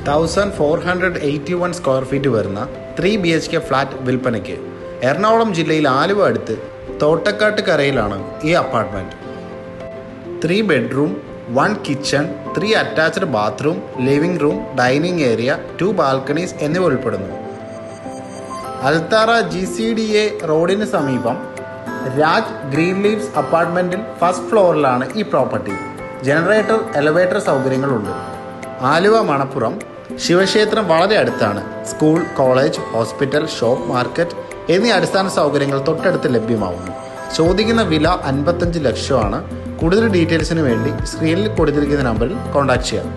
1481 square feet വരുന്ന 3 BHK flat വിൽപ്പനയ്ക്ക്. എറണാകുളം ജില്ലയിൽ ആലുവ അടുത്ത് തോട്ടക്കാട്ട് കരയിലാണ് ഈ apartment. 3 bedroom, 1 kitchen, 3 attached bathroom, living room, dining area, 2 balconies എന്നിവ ഉൾപ്പെടുന്നു. അൽത്താറ GCDA റോഡിന് സമീപം രാജ് ഗ്രീൻ ലീവ്സ് അപ്പാർട്ട്മെൻറ്റിൽ ഫസ്റ്റ് ഫ്ലോറിലാണ് ഈ പ്രോപ്പർട്ടി. ജനറേറ്റർ, എലവേറ്റർ സൗകര്യങ്ങളുണ്ട്. ആലുവ മണപ്പുറം ശിവക്ഷേത്രം വളരെ അടുത്താണ്. School, college, hospital, shop, market എന്നീ അടിസ്ഥാന സൗകര്യങ്ങൾ തൊട്ടടുത്ത് ലഭ്യമാവുന്നു. ചോദിക്കുന്ന വില 55 ലക്ഷമാണ്. കൂടുതൽ ഡീറ്റെയിൽസിന് വേണ്ടി സ്ക്രീനിൽ കൊടുത്തിരിക്കുന്ന നമ്പറിൽ കോൺടാക്ട് ചെയ്യാം.